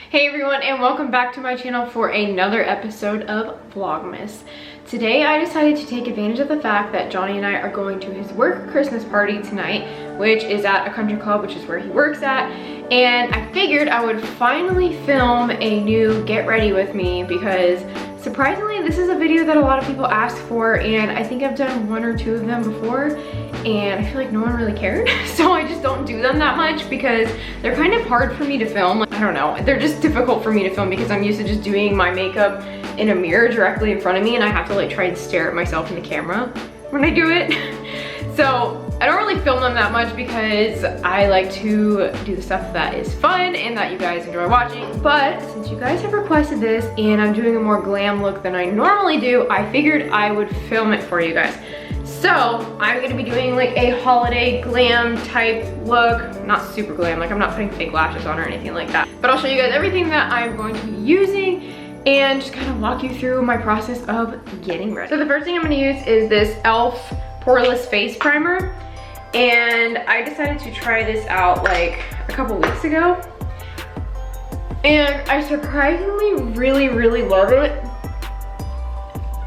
Hey everyone, and welcome back to my channel for another episode of Vlogmas. Today I decided to take advantage of the fact that Johnny and I are going to his work Christmas party tonight, which is at a country club, which is where he works at. And I figured I would finally film a new get ready with me because surprisingly this is a video that a lot of people ask for, and I think I've done one or two of them before and I feel like no one really cared. So I just don't do them that much because they're kind of hard for me to film. I don't know, they're just difficult for me to film because I'm used to just doing my makeup in a mirror directly in front of me, and I have to like try and stare at myself in the camera when I do it. So I don't really film them that much because I like to do the stuff that is fun and that you guys enjoy watching. But since you guys have requested this and I'm doing a more glam look than I normally do, I figured I would film it for you guys. So I'm gonna be doing like a holiday glam type look. Not super glam, like I'm not putting fake lashes on or anything like that. But I'll show you guys everything that I'm going to be using and just kind of walk you through my process of getting ready. So the first thing I'm gonna use is this e.l.f. Poreless face primer. And I decided to try this out like a couple weeks ago. And I surprisingly really love it.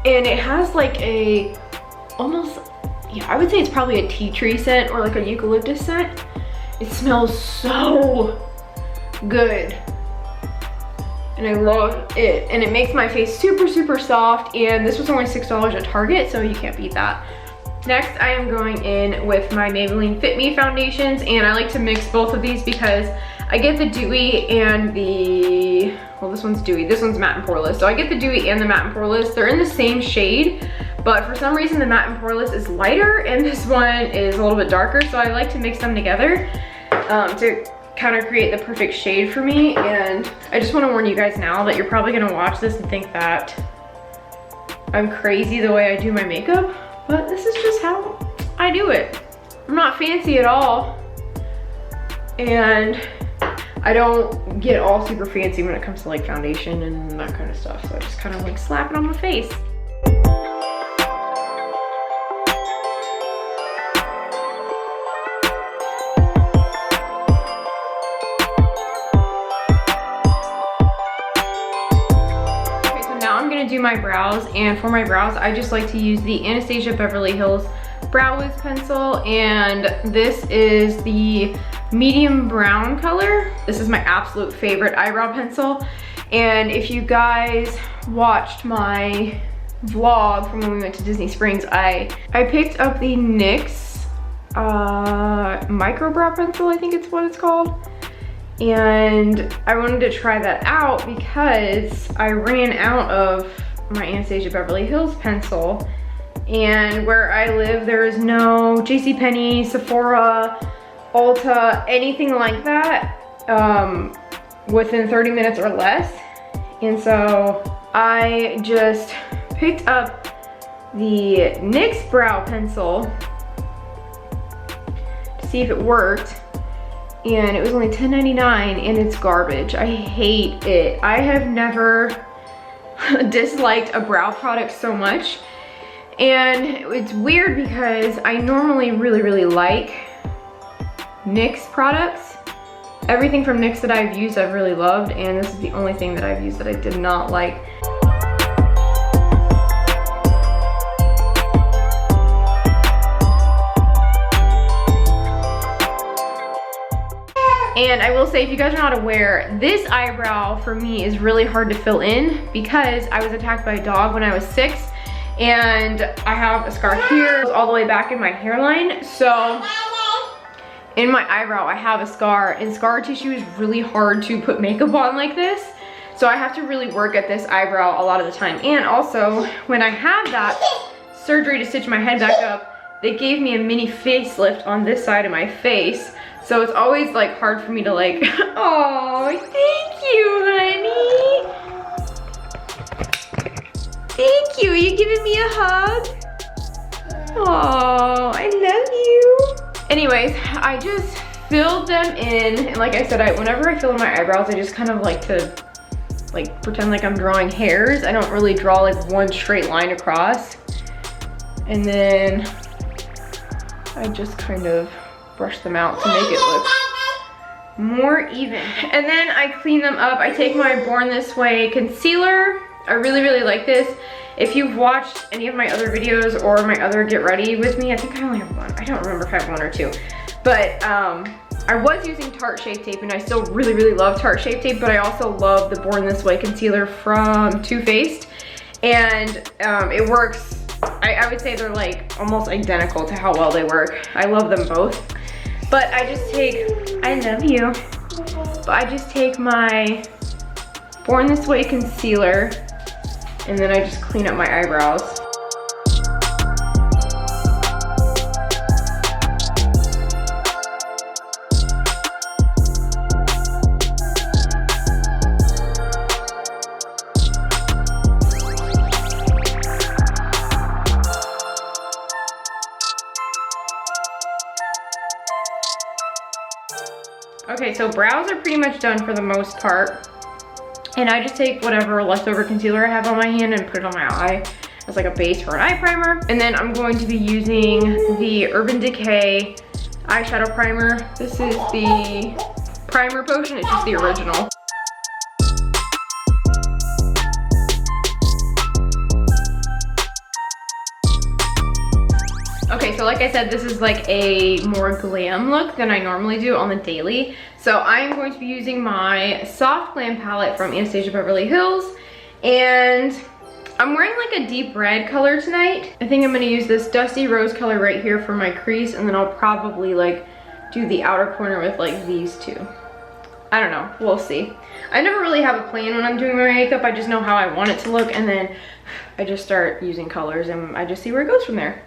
And it has like a almost, yeah, I would say it's probably a tea tree scent or like a eucalyptus scent. It smells so good. And I love it. And it makes my face super soft. And this was only $6 at Target, so you can't beat that. Next, I am going in with my Maybelline Fit Me Foundations, and I like to mix both of these because I get the dewy and the, well, this one's dewy, this one's matte and poreless. So I get the dewy and the matte and poreless. They're in the same shade, but for some reason the matte and poreless is lighter and this one is a little bit darker. So I like to mix them together to kind of create the perfect shade for me. And I just want to warn you guys now that you're probably going to watch this and think that I'm crazy the way I do my makeup. But this is just how I do it. I'm not fancy at all. And I don't get all super fancy when it comes to like foundation and that kind of stuff. So I just kind of like slap it on my face. Do my brows, and for my brows I just like to use the Anastasia Beverly Hills Brow Wiz pencil, and this is the medium brown color. This is my absolute favorite eyebrow pencil, and if you guys watched my vlog from when we went to Disney Springs, I picked up the NYX micro brow pencil, I think it's what it's called. And I wanted to try that out because I ran out of my Anastasia Beverly Hills pencil, and where I live there is no JCPenney, Sephora, Ulta, anything like that within 30 minutes or less. And so I just picked up the NYX brow pencil to see if it worked. And it was only $10.99 and it's garbage. I hate it. I have never disliked a brow product so much. And it's weird because I normally really like NYX products. Everything from NYX that I've used I've really loved, and this is the only thing that I've used that I did not like. And I will say, if you guys are not aware, this eyebrow for me is really hard to fill in because I was attacked by a dog when I was 6, and I have a scar here all the way back in my hairline. So in my eyebrow I have a scar, and scar tissue is really hard to put makeup on like this. So I have to really work at this eyebrow a lot of the time. And also, when I had that surgery to stitch my head back up, they gave me a mini facelift on this side of my face. So it's always like hard for me to like, oh, thank you, honey. Thank you. Are you giving me a hug? Oh, I love you. Anyways, I just filled them in. And like I said, whenever I fill in my eyebrows, I just kind of like to like pretend like I'm drawing hairs. I don't really draw like one straight line across. And then I just kind of brush them out to make it look more even. And then I clean them up. I take my Born This Way concealer. I really, really like this. If you've watched any of my other videos or my other Get Ready With Me, I think I only have one. I don't remember if I have one or two. But I was using Tarte Shape Tape, and I still really, really love Tarte Shape Tape, but I also love the Born This Way concealer from Too Faced. And it works, I would say they're like almost identical to how well they work. I love them both. But I just take, I love you. But I just take my Born This Way concealer, and then I just clean up my eyebrows. Okay, so brows are pretty much done for the most part. And I just take whatever leftover concealer I have on my hand and put it on my eye as like a base for an eye primer. And then I'm going to be using the Urban Decay eyeshadow primer. This is the primer potion, it's just the original. Okay, so like I said, this is like a more glam look than I normally do on the daily. So I'm going to be using my Soft Glam palette from Anastasia Beverly Hills. And I'm wearing like a deep red color tonight. I think I'm gonna use this Dusty Rose color right here for my crease, and then I'll probably like do the outer corner with like these two. I don't know, we'll see. I never really have a plan when I'm doing my makeup. I just know how I want it to look, and then I just start using colors and I just see where it goes from there.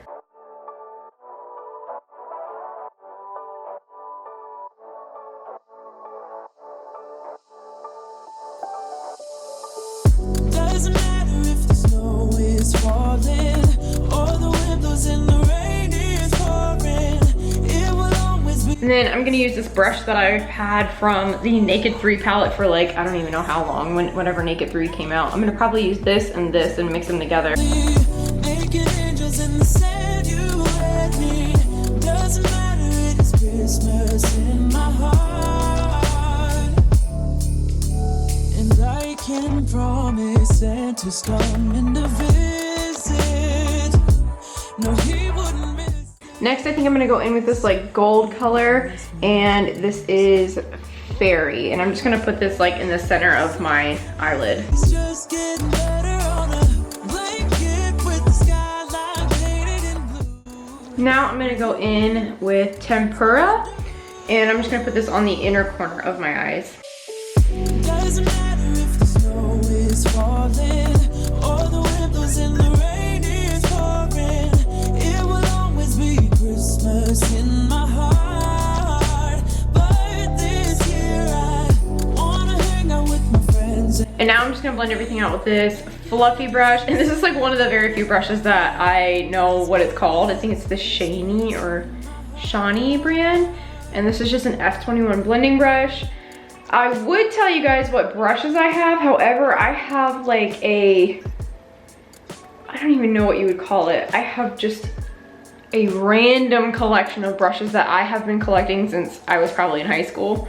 Doesn't matter if the snow is falling or the wind blows and the rain is pouring. It will always be. And then I'm gonna use this brush that I've had from the Naked 3 palette for like, I don't even know how long, whenever Naked 3 came out. I'm gonna probably use this and mix them together. Naked angels in the sand, you and me. Doesn't matter, it is Christmas in my heart. And I can promise Santa's coming to visit. No, he wouldn't miss. Next, I think I'm gonna go in with this like gold color, and this is Fairy. And I'm just gonna put this like in the center of my eyelid. It's just getting better on a blanket with the skyline painted in blue. Now I'm gonna go in with Tempera, and I'm just gonna put this on the inner corner of my eyes. Doesn't matter if the snow is falling or the wind blows and the rain is pouring. It will always be Christmas in my heart. But this year I wanna hang out with my friends. And now I'm just gonna blend everything out with this fluffy brush. And this is like one of the very few brushes that I know what it's called. I think it's the Shani or Shani brand. And this is just an F21 blending brush. I would tell you guys what brushes I have. However, I have like a, I don't even know what you would call it. I have just a random collection of brushes that I have been collecting since I was probably in high school.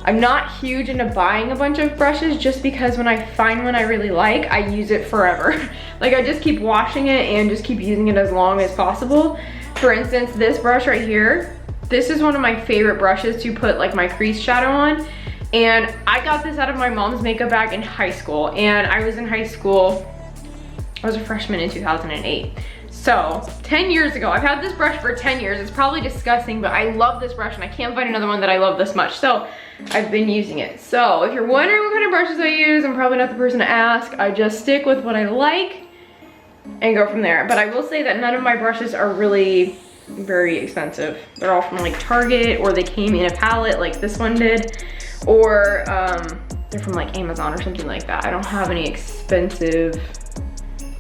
I'm not huge into buying a bunch of brushes just because when I find one I really like, I use it forever. Like I just keep washing it and just keep using it as long as possible. For instance, this brush right here, this is one of my favorite brushes to put like my crease shadow on. And I got this out of my mom's makeup bag in high school. And I was in high school, I was a freshman in 2008. So 10 years ago, I've had this brush for 10 years. It's probably disgusting, but I love this brush and I can't find another one that I love this much. So I've been using it. So if you're wondering what kind of brushes I use, I'm probably not the person to ask. I just stick with what I like and go from there. But I will say that none of my brushes are really very expensive. They're all from like Target, or they came in a palette like this one did. Or they're from like Amazon or something like that. I don't have any expensive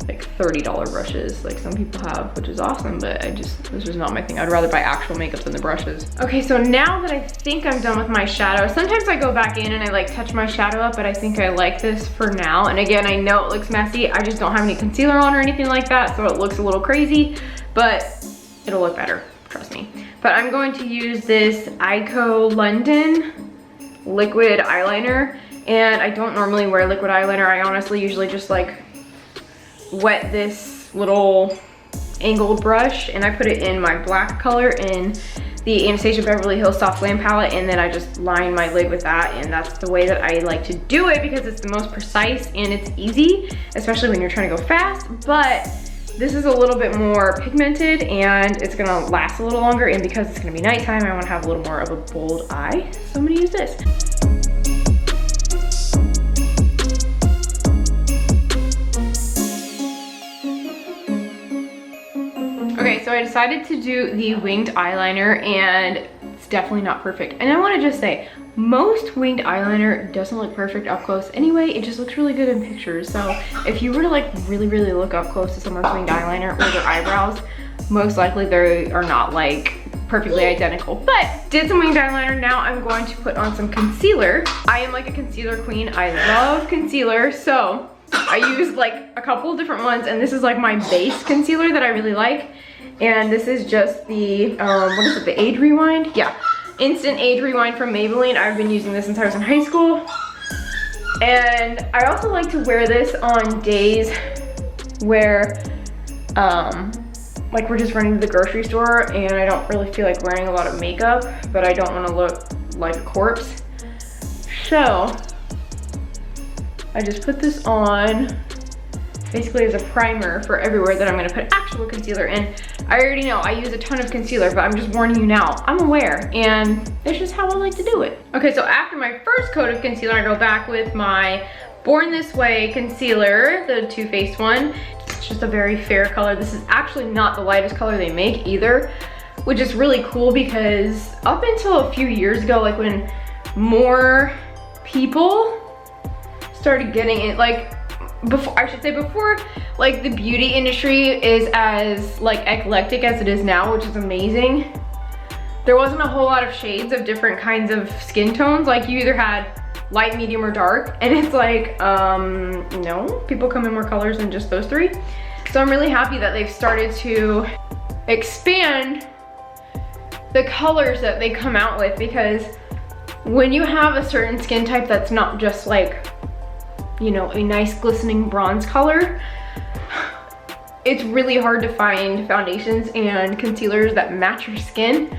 like $30 brushes like some people have, which is awesome, but this is not my thing. I'd rather buy actual makeup than the brushes. Okay, so now that I think I'm done with my shadow, sometimes I go back in and I like touch my shadow up, but I think I like this for now. And again, I know it looks messy. I just don't have any concealer on or anything like that, so it looks a little crazy, but it'll look better, trust me. But I'm going to use this Ico London liquid eyeliner, and I don't normally wear liquid eyeliner. I honestly usually just like wet this little angled brush and I put it in my black color in the Anastasia Beverly Hills Soft Glam palette, and then I just line my lid with that, and that's the way that I like to do it because it's the most precise and it's easy, especially when you're trying to go fast. But this is a little bit more pigmented and it's gonna last a little longer, and because it's gonna be nighttime, I wanna have a little more of a bold eye, so I'm gonna use this. Okay, so I decided to do the winged eyeliner, and it's definitely not perfect. And I want to just say, most winged eyeliner doesn't look perfect up close anyway. It just looks really good in pictures. So if you were to like really look up close to someone's winged eyeliner or their eyebrows, most likely they are not like perfectly identical. But did some winged eyeliner. Now I'm going to put on some concealer. I am like a concealer queen. I love concealer. So I use like a couple different ones, and this is like my base concealer that I really like. And this is just the, what is it, the Age Rewind? Yeah, Instant Age Rewind from Maybelline. I've been using this since I was in high school. And I also like to wear this on days where, like we're just running to the grocery store and I don't really feel like wearing a lot of makeup, but I don't want to look like a corpse. So I just put this on basically as a primer for everywhere that I'm gonna put actual concealer in. I already know I use a ton of concealer, but I'm just warning you now, I'm aware, and it's just how I like to do it. Okay, so after my first coat of concealer, I go back with my Born This Way concealer, the Too Faced one. It's just a very fair color. This is actually not the lightest color they make either, which is really cool because up until a few years ago, like when more people started getting it, like before, I should say before, like the beauty industry is as like eclectic as it is now, which is amazing. There wasn't a whole lot of shades of different kinds of skin tones. Like you either had light, medium, or dark, and it's like, no, people come in more colors than just those three. So I'm really happy that they've started to expand the colors that they come out with, because when you have a certain skin type that's not just like, you know, a nice glistening bronze color, it's really hard to find foundations and concealers that match your skin.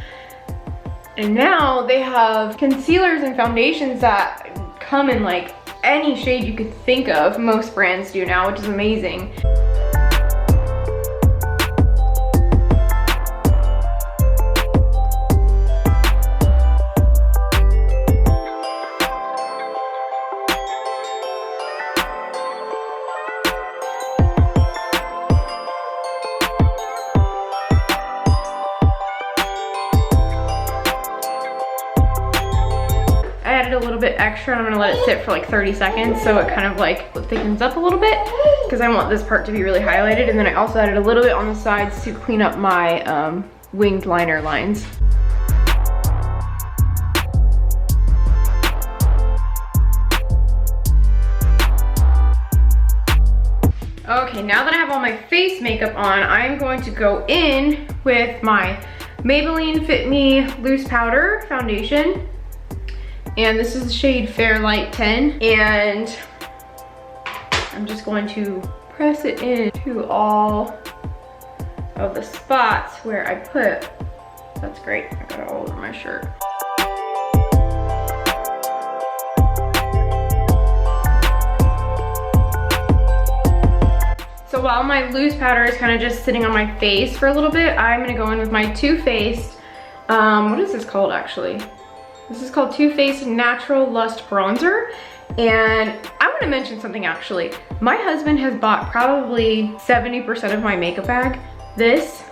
And now they have concealers and foundations that come in like any shade you could think of. Most brands do now, which is amazing. A little bit extra, and I'm gonna let it sit for like 30 seconds so it kind of like thickens up a little bit, because I want this part to be really highlighted. And then I also added a little bit on the sides to clean up my winged liner lines. Okay, now that I have all my face makeup on, I'm going to go in with my Maybelline Fit Me Loose Powder Foundation. And this is the shade Fair Light 10. And I'm just going to press it into all of the spots where I put. That's great, I got it all over my shirt. So while my loose powder is kind of just sitting on my face for a little bit, I'm gonna go in with my Too Faced, what is this called actually? This is called Too Faced Natural Lust Bronzer. And I want to mention something actually. My husband has bought probably 70% of my makeup bag. This.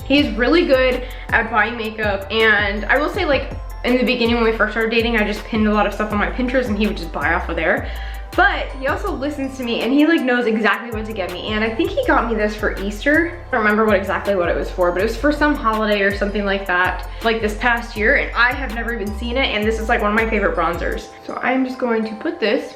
He's really good at buying makeup, and I will say, like, in the beginning when we first started dating, I just pinned a lot of stuff on my Pinterest and he would just buy off of there. But he also listens to me and he like knows exactly what to get me. And I think he got me this for Easter. I don't remember exactly what it was for, but it was for some holiday or something like that, like this past year, and I have never even seen it, and this is like one of my favorite bronzers. So I'm just going to put this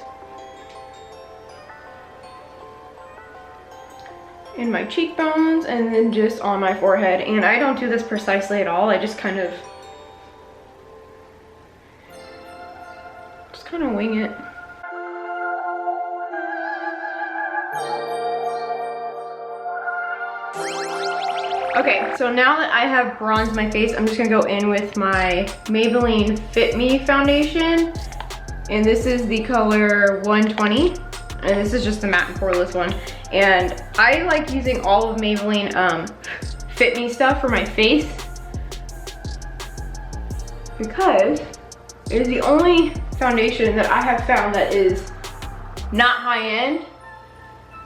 in my cheekbones and then just on my forehead. And I don't do this precisely at all. I just kind of wing it. Okay, so now that I have bronzed my face, I'm just gonna go in with my Maybelline Fit Me Foundation. And this is the color 120. And this is just the matte and poreless one. And I like using all of Maybelline Fit Me stuff for my face, because it is the only foundation that I have found that is not high end,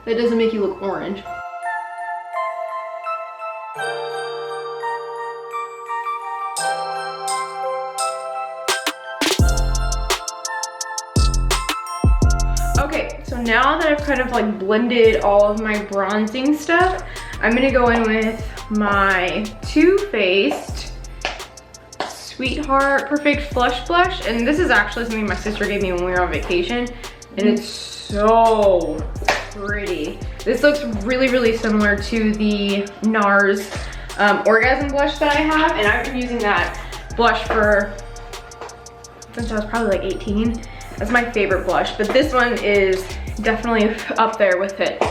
that doesn't make you look orange. Okay, so now that I've kind of like blended all of my bronzing stuff, I'm gonna go in with my Too Faced Sweetheart Perfect Flush Blush. And this is actually something my sister gave me when we were on vacation. And it's so pretty. This looks really, really similar to the NARS Orgasm blush that I have. And I've been using that blush since I was probably like 18. That's my favorite blush, but this one is definitely up there with it.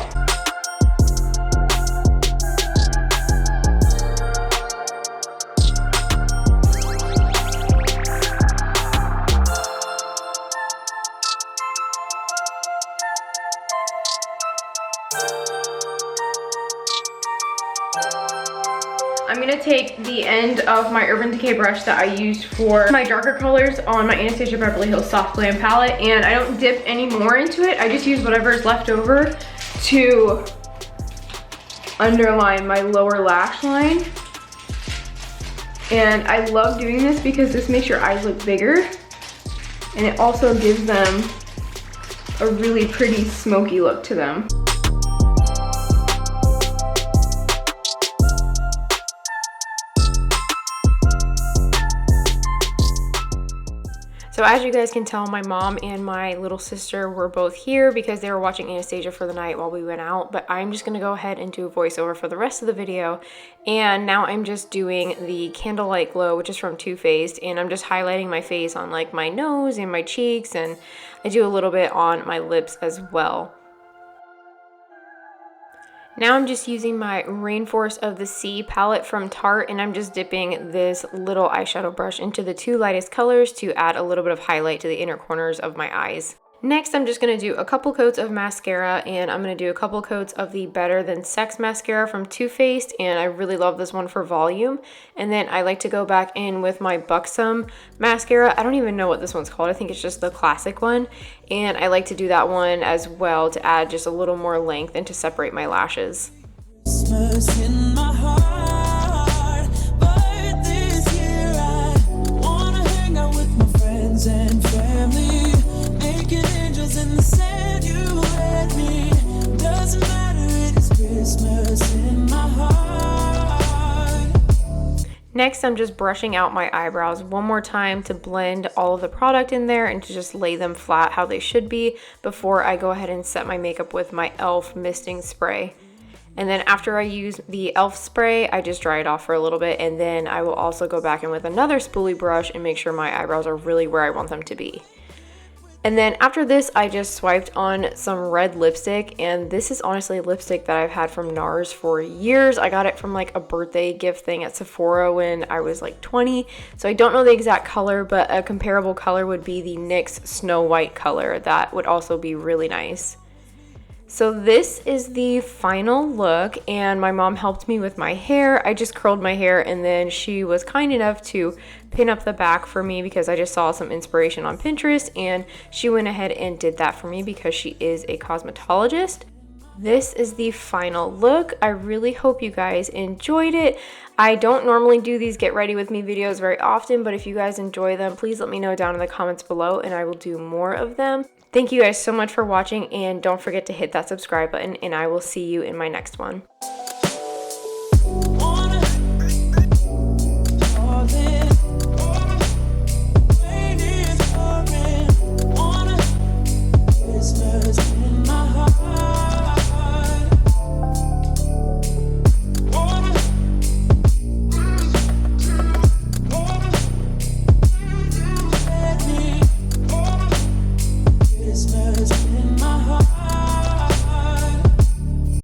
I'm gonna take the end of my Urban Decay brush that I used for my darker colors on my Anastasia Beverly Hills Soft Glam palette, and I don't dip any more into it. I just use whatever is left over to underline my lower lash line. And I love doing this because this makes your eyes look bigger, and it also gives them a really pretty smoky look to them. So as you guys can tell, my mom and my little sister were both here because they were watching Anastasia for the night while we went out. But I'm just gonna go ahead and do a voiceover for the rest of the video. And now I'm just doing the Candlelight Glow, which is from Too Faced. And I'm just highlighting my face on like my nose and my cheeks. And I do a little bit on my lips as well. Now I'm just using my Rainforest of the Sea palette from Tarte, and I'm just dipping this little eyeshadow brush into the two lightest colors to add a little bit of highlight to the inner corners of my eyes. Next, I'm just going to do a couple coats of mascara, and I'm going to do a couple coats of the Better Than Sex mascara from Too Faced, and I really love this one for volume. And then I like to go back in with my Buxom mascara. I don't even know what this one's called. I think it's just the classic one. And I like to do that one as well to add just a little more length and to separate my lashes. Christmas in my heart, but this year I wanna hang out with my friends and family, making angels in the sand. You and me, doesn't matter, it's Christmas in my heart. Next, I'm just brushing out my eyebrows one more time to blend all of the product in there and to just lay them flat how they should be before I go ahead and set my makeup with my e.l.f. misting spray. And then after I use the e.l.f. spray, I just dry it off for a little bit, and then I will also go back in with another spoolie brush and make sure my eyebrows are really where I want them to be. And then after this, I just swiped on some red lipstick, and this is honestly lipstick that I've had from NARS for years. I got it from like a birthday gift thing at Sephora when I was like 20. So I don't know the exact color, but a comparable color would be the NYX Snow White color. That would also be really nice. So this is the final look, and my mom helped me with my hair. I just curled my hair, and then she was kind enough to pin up the back for me because I just saw some inspiration on Pinterest, and she went ahead and did that for me because she is a cosmetologist. This is the final look. I really hope you guys enjoyed it. I don't normally do these get ready with me videos very often, but if you guys enjoy them, please let me know down in the comments below and I will do more of them. Thank you guys so much for watching, and don't forget to hit that subscribe button, and I will see you in my next one. Christmas